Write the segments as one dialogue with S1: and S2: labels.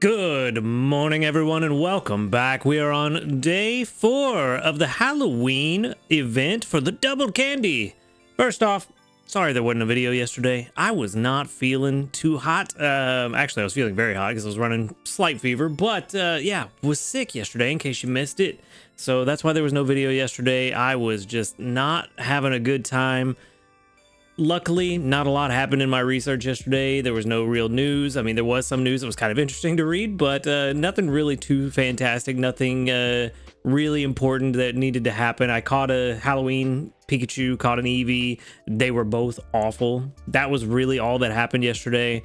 S1: Good morning, everyone, and welcome back. We are on day 4 of the Halloween event for the double candy. First off, sorry there wasn't a video yesterday. I was not feeling too hot. Actually, I was feeling very hot because I was running slight fever, but yeah, was sick yesterday in case you missed it. So that's why there was no video yesterday. I was just not having a good time. Luckily, not a lot happened in my research yesterday. There was no real news. I mean, there was some news that was kind of interesting to read, but nothing really too fantastic, nothing really important that needed to happen. I caught a Halloween Pikachu, caught an Eevee. They were both awful. That was really all that happened yesterday.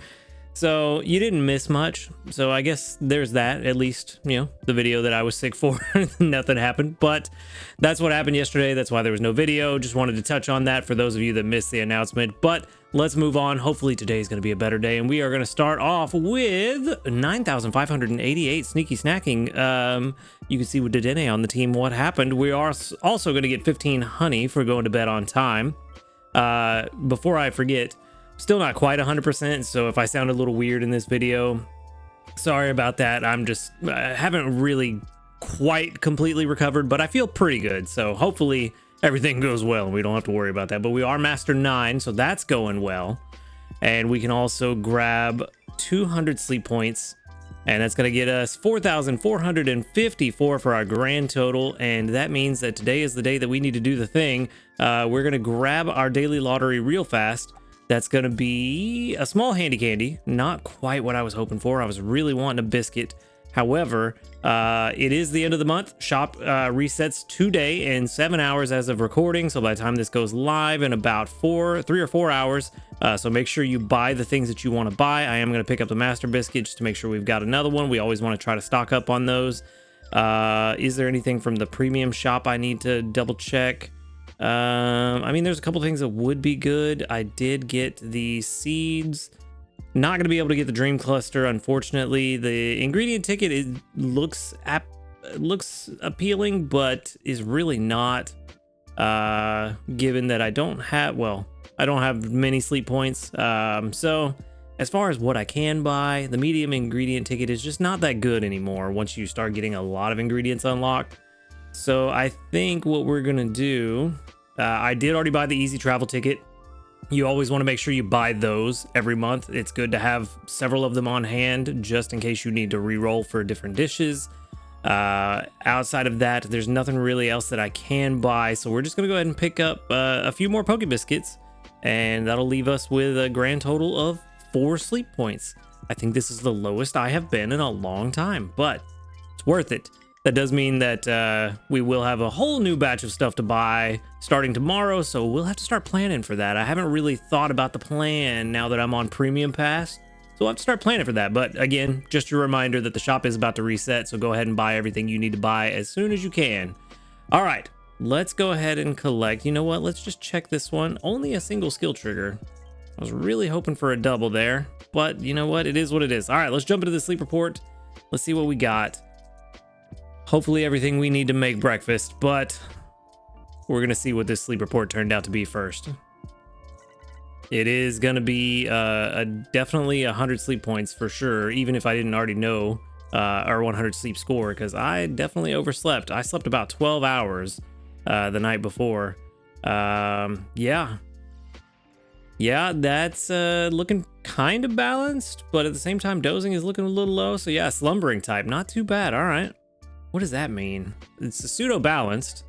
S1: So you didn't miss much. So I guess there's that, at least, you know, the video that I was sick for, nothing happened, but that's what happened yesterday. That's why there was no video. Just wanted to touch on that for those of you that missed the announcement, but let's move on. Hopefully today is going to be a better day, and we are going to start off with 9,588 sneaky snacking. You can see with Dedenne on the team what happened. We are also going to get 15 honey for going to bed on time. Before I forget, still not quite 100%, so if I sound a little weird in this video, sorry about that. I'm just haven't really quite completely recovered, but I feel pretty good, so hopefully everything goes well and we don't have to worry about that. But we are Master 9, so that's going well, and we can also grab 200 sleep points, and that's going to get us 4,454 for our grand total, and that means that today is the day that we need to do the thing. We're going to grab our daily lottery real fast. That's going to be a small handy candy. Not quite what I was hoping for. I was really wanting a biscuit. However, it is the end of the month. Shop resets today in 7 hours as of recording. So by the time this goes live in about 3 or 4 hours. So make sure you buy the things that you want to buy. I am going to pick up the Master Biscuit just to make sure we've got another one. We always want to try to stock up on those. Is there anything from the premium shop I need to double check? I mean, there's a couple things that would be good. I did get the seeds. Not going to be able to get the dream cluster, unfortunately. The ingredient ticket looks appealing, but is really not, given that I don't have many sleep points. So as far as what I can buy, the medium ingredient ticket is just not that good anymore once you start getting a lot of ingredients unlocked. So I think what we're gonna do, I did already buy the easy travel ticket. You always want to make sure you buy those every month. It's good to have several of them on hand just in case you need to re-roll for different dishes. Outside of that, there's nothing really else that I can buy. So we're just gonna go ahead and pick up a few more Poke Biscuits, and that'll leave us with a grand total of 4 sleep points. I think this is the lowest I have been in a long time, but it's worth it. That does mean that we will have a whole new batch of stuff to buy starting tomorrow, so we'll have to start planning for that. I haven't really thought about the plan now that I'm on Premium Pass, so we'll have to start planning for that. But again, just a reminder that the shop is about to reset, so go ahead and buy everything you need to buy as soon as you can. All right, let's go ahead and collect. You know what? Let's just check this one. Only a single skill trigger. I was really hoping for a double there, but you know what? It is what it is. All right, let's jump into the sleep report. Let's see what we got. Hopefully everything we need to make breakfast, but we're going to see what this sleep report turned out to be first. It is going to be definitely 100 sleep points for sure, even if I didn't already know our 100 sleep score, because I definitely overslept. I slept about 12 hours the night before. Yeah, that's looking kind of balanced, but at the same time, dozing is looking a little low. So yeah, slumbering type, not too bad. All right. What does that mean? It's a pseudo-balanced.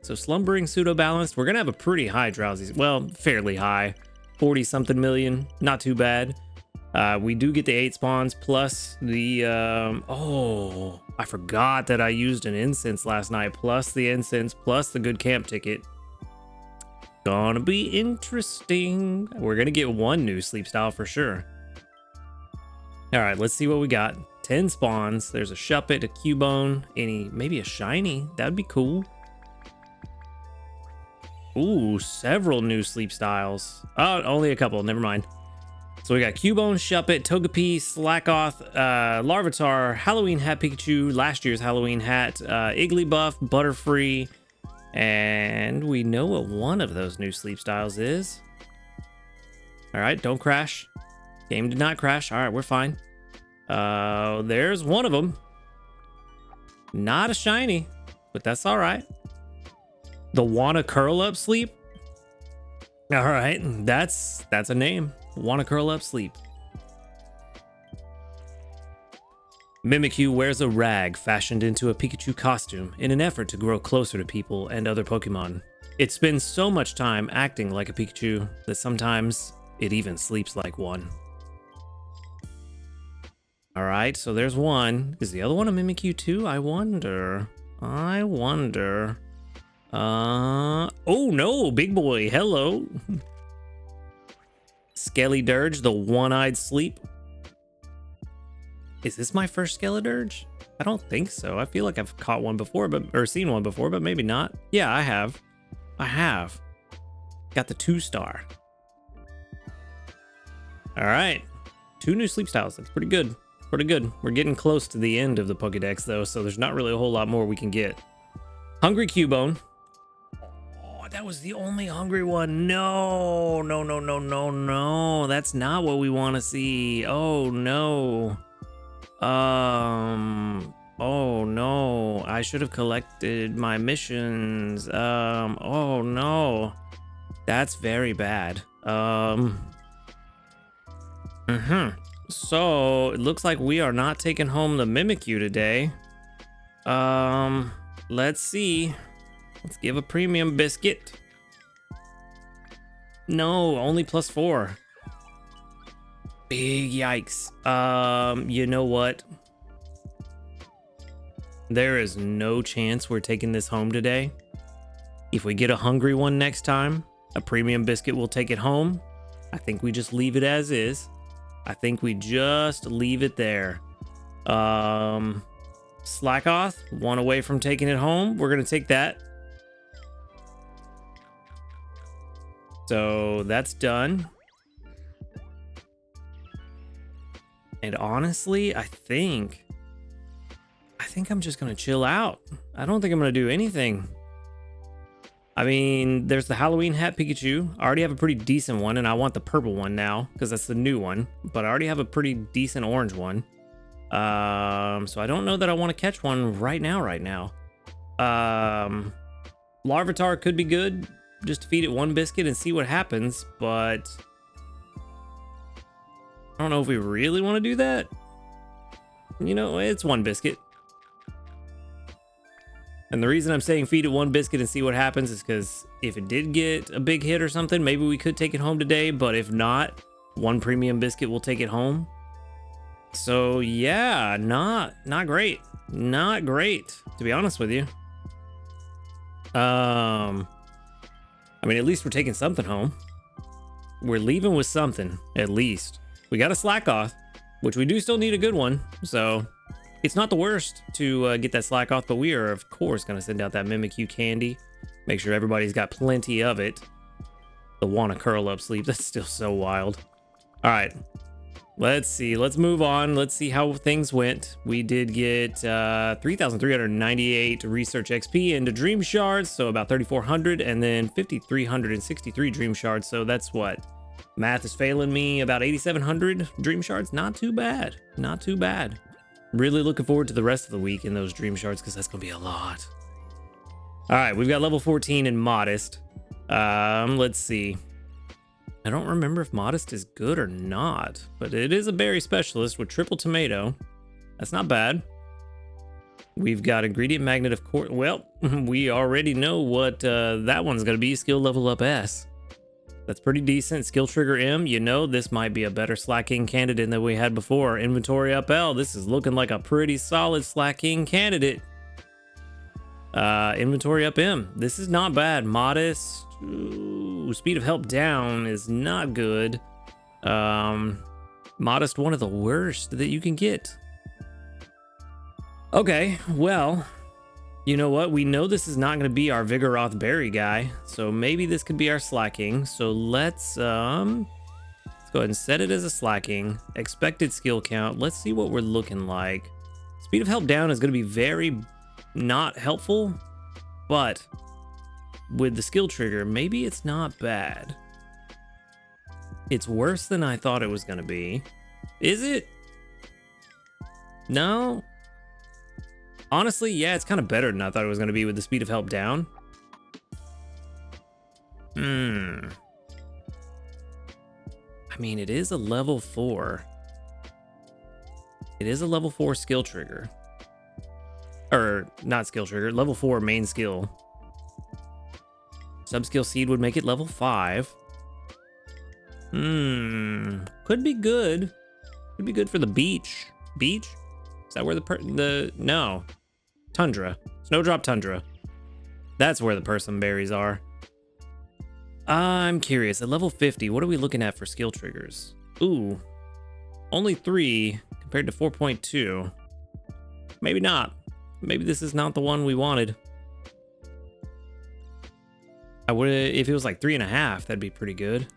S1: So slumbering pseudo-balanced. We're going to have a pretty high drowsy. Well, fairly high. 40-something million. Not too bad. We do get the 8 spawns plus the... oh, I forgot that I used an incense last night. Plus the incense, plus the good camp ticket. Gonna be interesting. We're going to get one new sleep style for sure. All right, let's see what we got. 10 spawns. There's a Shuppet, a Cubone, maybe a shiny. That'd be cool. Ooh, several new sleep styles. Oh, only a couple. Never mind. So we got Cubone, Shuppet, Togepi, Slackoth, Larvitar, Halloween Hat Pikachu, last year's Halloween Hat, Igglybuff, Butterfree, and we know what one of those new sleep styles is. All right, don't crash. Game did not crash. All right, we're fine. There's one of them. Not a shiny, but that's all right. The Wanna Curl Up Sleep. All right, that's a name. Wanna Curl Up Sleep. Mimikyu wears a rag fashioned into a Pikachu costume in an effort to grow closer to people and other Pokemon. It spends so much time acting like a Pikachu that sometimes it even sleeps like one. All right, so there's one. Is the other one a Mimikyu too? I wonder. Oh no, big boy, hello. Skelly Dirge, the one-eyed sleep. Is this my first Skeledirge? I don't think so. I feel like I've caught one before, or seen one before, but maybe not. Yeah, I have. Got the 2-star. All right, 2 new sleep styles. That's pretty good. We're getting close to the end of the Pokedex though, so there's not really a whole lot more we can get. Hungry Cubone. Oh, that was the only hungry one. No. That's not what we want to see. Oh no. Oh no, I should have collected my missions. Oh no, that's very bad. So it looks like we are not taking home the Mimikyu today. Let's see. Let's give a premium biscuit. No, only +4. Big yikes. You know what? There is no chance we're taking this home today. If we get a hungry one next time, a premium biscuit will take it home. I think we just leave it as is. I think we just leave it there. Slackoth, one away from taking it home. We're gonna take that. So that's done. And honestly, I think I'm just gonna chill out. I don't think I'm gonna do anything. I mean, there's the Halloween hat Pikachu. I already have a pretty decent one, and I want the purple one now because that's the new one. But I already have a pretty decent orange one. So I don't know that I want to catch one right now. Larvitar could be good. Just to feed it one biscuit and see what happens, but I don't know if we really want to do that. You know, it's one biscuit. And the reason I'm saying feed it one biscuit and see what happens is because if it did get a big hit or something, maybe we could take it home today. But if not, one premium biscuit will take it home. So yeah, not great. Not great, to be honest with you. I mean, at least we're taking something home. We're leaving with something, at least. We got a Slackoth, which we do still need a good one. So it's not the worst to get that Slackoth, but we are, of course, going to send out that Mimikyu candy. Make sure everybody's got plenty of it. The Wanna Curl Up Sleep, that's still so wild. All right, let's see. Let's move on. Let's see how things went. We did get 3,398 Research XP into Dream Shards, so about 3,400, and then 5,363 Dream Shards, so that's what? Math is failing me, about 8,700 Dream Shards. Not too bad. Not too bad. Really looking forward to the rest of the week in those Dream Shards because that's going to be a lot. All right, we've got level 14 in Modest. Let's see. I don't remember if Modest is good or not, but it is a berry specialist with triple tomato. That's not bad. We've got Ingredient Magnet, of course. Well, we already know what that one's going to be. Skill level up S. That's pretty decent. Skill trigger M. You know, this might be a better Slacking candidate than we had before. Inventory up L. This is looking like a pretty solid Slacking candidate. Inventory up M. This is not bad. Modest. Ooh, speed of help down is not good. Modest, one of the worst that you can get. Okay, well, you know what? We know this is not going to be our Vigoroth Berry guy, so maybe this could be our Slacking. So let's go ahead and set it as a Slacking. Expected skill count. Let's see what we're looking like. Speed of help down is going to be very not helpful, but with the skill trigger, maybe it's not bad. It's worse than I thought it was going to be. Is it? No. Honestly, yeah, it's kind of better than I thought it was going to be with the speed of help down. I mean, it is a level 4. It is a level 4 skill trigger. Or, not skill trigger, level 4 main skill. Subskill seed would make it level 5. Could be good. Could be good for the beach. Beach? Is that where no. Tundra. Snowdrop Tundra. That's where the persimmon berries are. I'm curious. At level 50, what are we looking at for skill triggers? Ooh. Only 3 compared to 4.2. Maybe not. Maybe this is not the one we wanted. I would, if it was like 3.5, that'd be pretty good.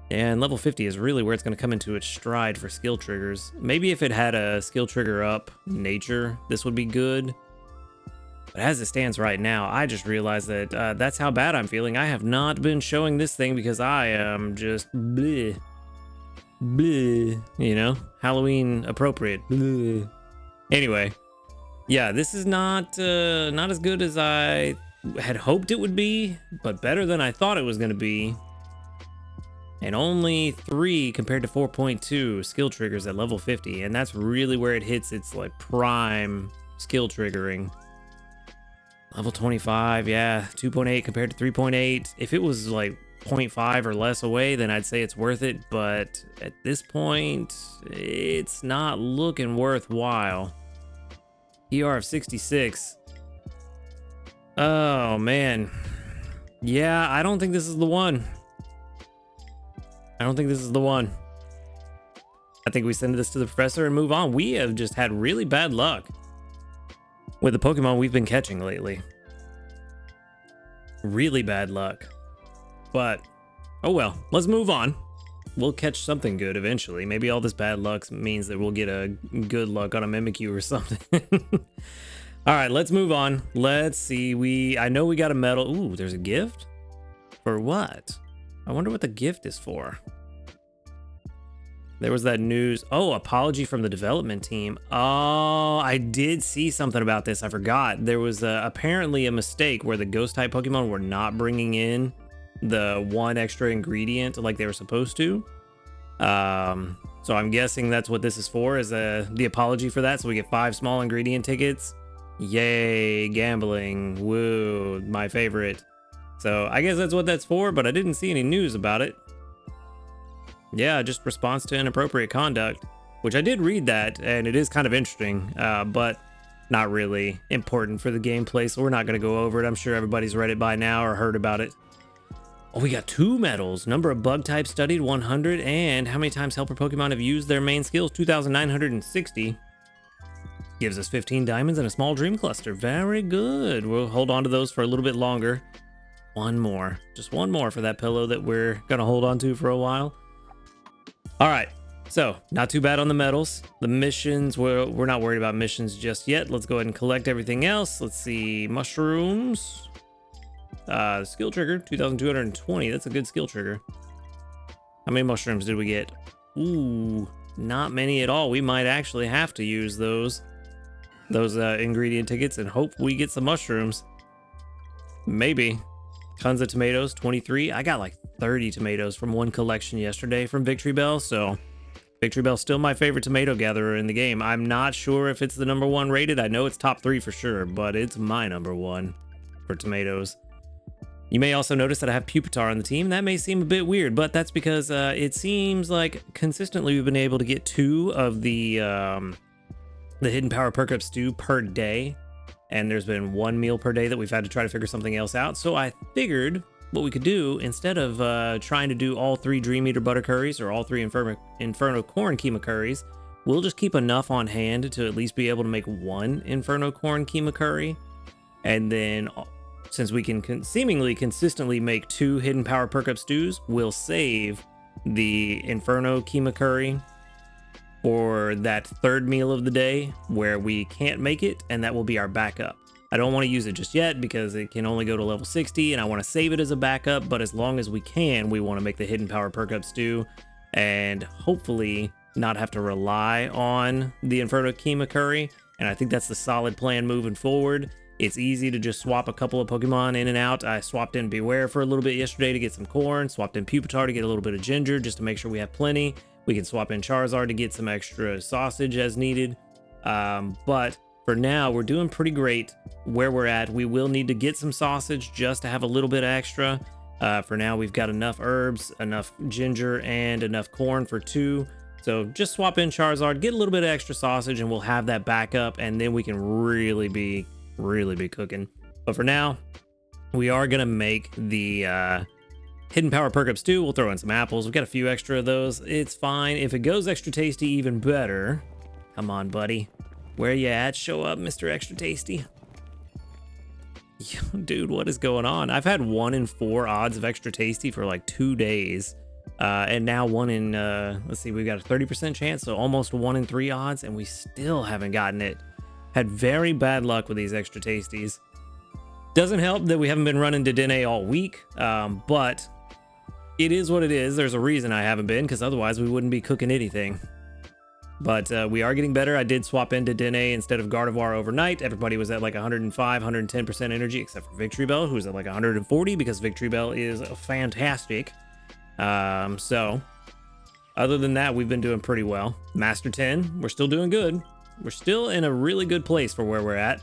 S1: And level 50 is really where it's going to come into its stride for skill triggers. Maybe if it had a skill trigger up nature, this would be good. But as it stands right now, I just realized that that's how bad I'm feeling. I have not been showing this thing because I am just bleh. Bleh. You know, Halloween appropriate. Bleh. Anyway, yeah, this is not as good as I had hoped it would be, but better than I thought it was going to be. And only 3 compared to 4.2 skill triggers at level 50. And that's really where it hits its like prime skill triggering. Level 25, yeah, 2.8 compared to 3.8. If it was like 0.5 or less away, then I'd say it's worth it. But at this point, it's not looking worthwhile. ER of 66. Oh, man. Yeah, I don't think this is the one. I don't think this is the one. I think we send this to the professor and move on. We have just had really bad luck with the Pokemon we've been catching lately. Really bad luck. But, oh well, let's move on. We'll catch something good eventually. Maybe all this bad luck means that we'll get a good luck on a Mimikyu or something. All right, let's move on. Let's see. I know we got a medal. Ooh, there's a gift? For what? I wonder what the gift is for. There was that news. Oh, apology from the development team. Oh, I did see something about this. I forgot. There was apparently a mistake where the ghost type Pokemon were not bringing in the one extra ingredient like they were supposed to. So I'm guessing that's what this is for, is the apology for that. So we get 5 small ingredient tickets. Yay, gambling. Woo, my favorite. So I guess that's what that's for, but I didn't see any news about it. Yeah, just response to inappropriate conduct, which I did read that, and it is kind of interesting, but not really important for the gameplay, so we're not going to go over it. I'm sure everybody's read it by now or heard about it. Oh, we got 2 medals. Number of bug types studied, 100, and how many times helper Pokemon have used their main skills, 2,960. Gives us 15 diamonds and a small dream cluster. Very good. We'll hold on to those for a little bit longer. One more. Just one more for that pillow that we're going to hold on to for a while. All right. So, not too bad on the medals. The missions, we're not worried about missions just yet. Let's go ahead and collect everything else. Let's see. Mushrooms. Skill trigger, 2,220. That's a good skill trigger. How many mushrooms did we get? Ooh, not many at all. We might actually have to use those ingredient tickets and hope we get some mushrooms. Maybe. Tons of tomatoes, 23. I got like 30 tomatoes from one collection yesterday from Victory Bell, so Victory Bell's still my favorite tomato gatherer in the game. I'm not sure if it's the number 1 rated. I know it's top 3 for sure, but it's my number 1 for tomatoes. You may also notice that I have Pupitar on the team. That may seem a bit weird, but that's because it seems like consistently we've been able to get 2 of the Hidden Power Perk Up Stew per day. And there's been 1 meal per day that we've had to try to figure something else out. So I figured what we could do, instead of trying to do all 3 Dream Eater Butter Curries or all 3 Inferno Corn Keema Curries, we'll just keep enough on hand to at least be able to make 1 Inferno Corn Keema Curry. And then, since we can seemingly consistently make 2 Hidden Power Perk Up Stews, we'll save the Inferno Keema Curry for that 3rd meal of the day where we can't make it, and that will be our backup. I don't want to use it just yet because it can only go to level 60 and I want to save it as a backup, but as long as we can, we want to make the Hidden Power Perk Up Stew, and hopefully not have to rely on the Inferno Kima Curry. And I think that's the solid plan moving forward. It's easy to just swap a couple of Pokemon in and out. I swapped in Beware for a little bit yesterday to get some corn, swapped in Pupitar to get a little bit of ginger just to make sure we have plenty. We can swap in Charizard to get some extra sausage as needed. But for now, we're doing pretty great where we're at. We will need to get some sausage just to have a little bit extra. For now, we've got enough herbs, enough ginger, and enough corn for 2. So just swap in Charizard, get a little bit of extra sausage, and we'll have that backup, and then we can really be cooking. But for now, we are gonna make the Hidden Power Perk Up Stew. We'll throw in some apples. We've got a few extra of those. It's fine. If it goes extra tasty, even better. Come on, buddy. Where you at? Show up, Mr. Extra Tasty. Yo, dude, what is going on? I've had 1 in 4 odds of Extra Tasty for like 2 days. And now 1 in, let's see, we've got a 30% chance, so almost 1 in 3 odds, and we still haven't gotten it. Had very bad luck with these Extra Tasties. Doesn't help that we haven't been running Dedenne all week, but it is what it is. There's a reason I haven't been, because otherwise we wouldn't be cooking anything. But we are getting better. I did swap into Dedenne instead of Gardevoir overnight. Everybody was at like 105, 110% energy, except for Victory Bell, who's at like 140, because Victory Bell is fantastic. So other than that, we've been doing pretty well. Master 10, we're still doing good. We're still in a really good place for where we're at.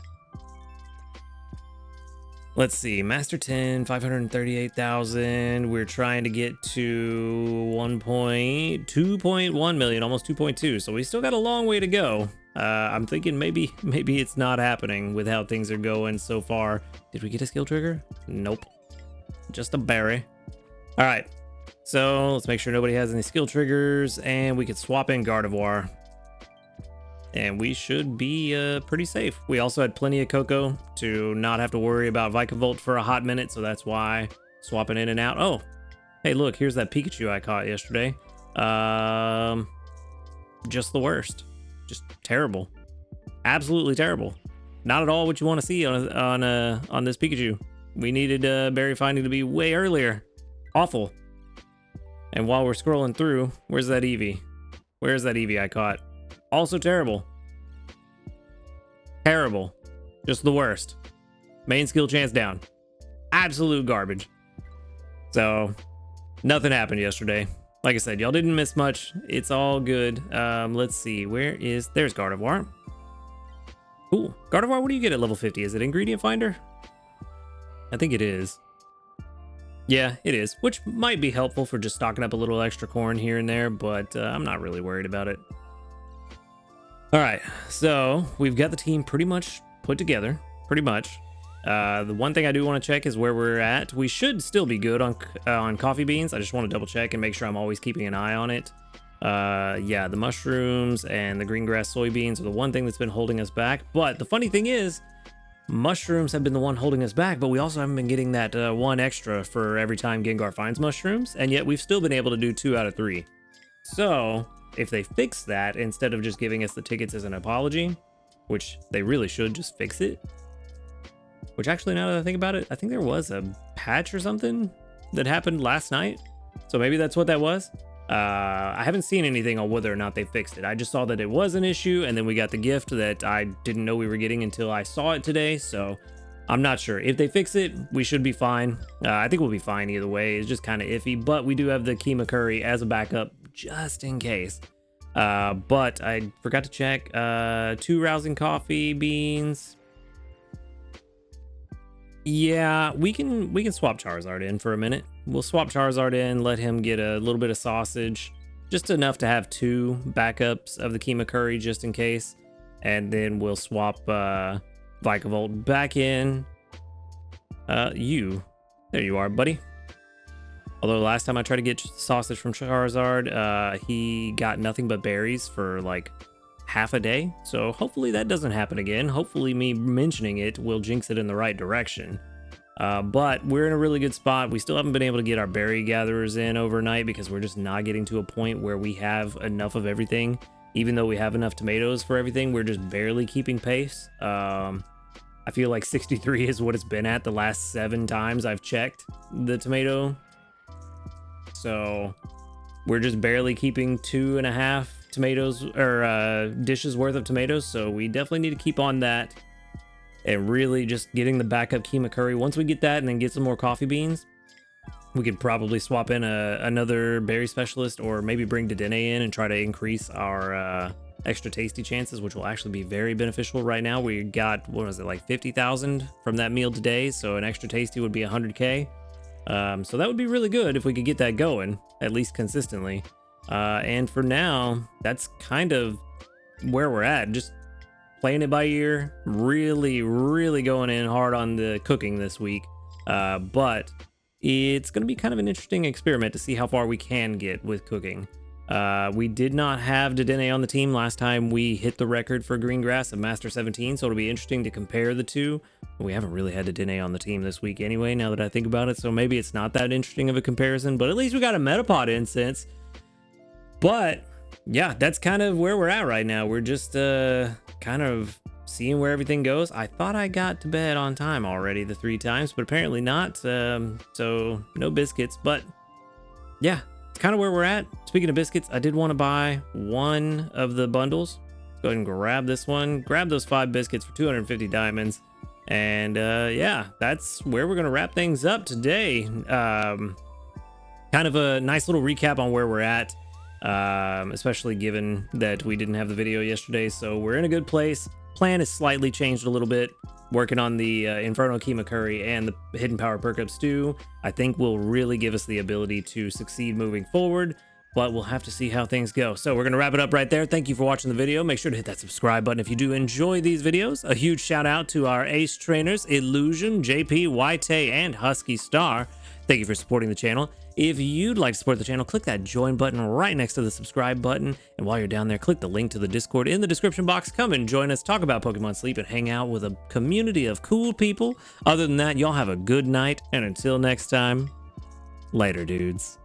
S1: Let's see, Master 10, 538,000. We're trying to get to 2.1 million, almost 2.2. So we still got a long way to go. I'm thinking maybe it's not happening with how things are going so far. Did we get a skill trigger? Nope. Just a berry. All right. So let's make sure nobody has any skill triggers, and we could swap in Gardevoir. And we should be pretty safe. We also had plenty of cocoa to not have to worry about Vikavolt for a hot minute, so that's why swapping in and out. Oh, hey, look, here's that Pikachu I caught yesterday. Just the worst. Just terrible. Absolutely terrible. Not at all what you want to see on this Pikachu. We needed berry finding to be way earlier. Awful. And while we're scrolling through, where's that Eevee? Where's that Eevee I caught? Also terrible. Terrible. Just the worst. Main skill chance down. Absolute garbage. So, nothing happened yesterday. Like I said, y'all didn't miss much. It's all good. Let's see. There's Gardevoir. Cool. Gardevoir, what do you get at level 50? Is it Ingredient Finder? I think it is. Yeah, it is. Which might be helpful for just stocking up a little extra corn here and there, but I'm not really worried about it. All right, so we've got the team pretty much put together, pretty much. The one thing I do want to check is where we're at. We should still be good on coffee beans. I just want to double check and make sure I'm always keeping an eye on it. Yeah, the mushrooms and the green grass soybeans are the one thing that's been holding us back. But the funny thing is, mushrooms have been the one holding us back, but we also haven't been getting that 1 extra for every time Gengar finds mushrooms, and yet we've still been able to do 2 out of 3. So if they fix that, instead of just giving us the tickets as an apology, which they really should just fix it, which actually, now that I think about it, I think there was a patch or something that happened last night. So maybe that's what that was. I haven't seen anything on whether or not they fixed it. I just saw that it was an issue, and then we got the gift that I didn't know we were getting until I saw it today. So I'm not sure. If they fix it, we should be fine. I think we'll be fine either way. It's just kind of iffy, but we do have the Kima Curry as a backup just in case. But I forgot to check. 2 rousing coffee beans. Yeah, we can swap Charizard in for a minute. We'll swap Charizard in, let him get a little bit of sausage, just enough to have 2 backups of the Kima Curry just in case, and then we'll swap Vikavolt back in. There you are, buddy. Although last time I tried to get sausage from Charizard, he got nothing but berries for like half a day. So hopefully that doesn't happen again. Hopefully me mentioning it will jinx it in the right direction. But we're in a really good spot. We still haven't been able to get our berry gatherers in overnight because we're just not getting to a point where we have enough of everything. Even though we have enough tomatoes for everything, we're just barely keeping pace. I feel like 63 is what it's been at the last 7 times I've checked the tomato. So we're just barely keeping 2.5 tomatoes or dishes worth of tomatoes, so we definitely need to keep on that and really just getting the backup keema curry. Once we get that and then get some more coffee beans, we could probably swap in another berry specialist, or maybe bring Dedenne in and try to increase our extra tasty chances, which will actually be very beneficial. Right now we got, what was it, like 50,000 from that meal today, so an extra tasty would be 100k. So that would be really good if we could get that going, at least consistently. And for now, that's kind of where we're at, just playing it by ear, really going in hard on the cooking this week. But it's going to be kind of an interesting experiment to see how far we can get with cooking. We did not have Dedenne on the team last time we hit the record for green grass of Master 17, so it'll be interesting to compare the two. We haven't really had Dedenne on the team this week anyway, now that I think about it, so maybe it's not that interesting of a comparison, but at least we got a Metapod incense. But yeah, that's kind of where we're at right now. We're just kind of seeing where everything goes. I thought I got to bed on time already the 3 times, but apparently not, so no biscuits. But yeah, it's kind of where we're at. Speaking of biscuits, I did want to buy one of the bundles. Go ahead and grab this one, grab those 5 biscuits for 250 diamonds. And yeah, that's where we're gonna wrap things up today. Kind of a nice little recap on where we're at, especially given that we didn't have the video yesterday, so we're in a good place. Plan has slightly changed a little bit, working on the Inferno Keema Curry and the Hidden Power Perk Up Stew. I think will really give us the ability to succeed moving forward, but we'll have to see how things go. So we're going to wrap it up right there. Thank you for watching the video. Make sure to hit that subscribe button if you do enjoy these videos. A huge shout out to our ace trainers, Illusion, JP, White, and Husky Star. Thank you for supporting the channel. If you'd like to support the channel, click that join button right next to the subscribe button. And while you're down there, click the link to the Discord in the description box. Come and join us, talk about Pokemon Sleep, and hang out with a community of cool people. Other than that, y'all have a good night. And until next time, later, dudes.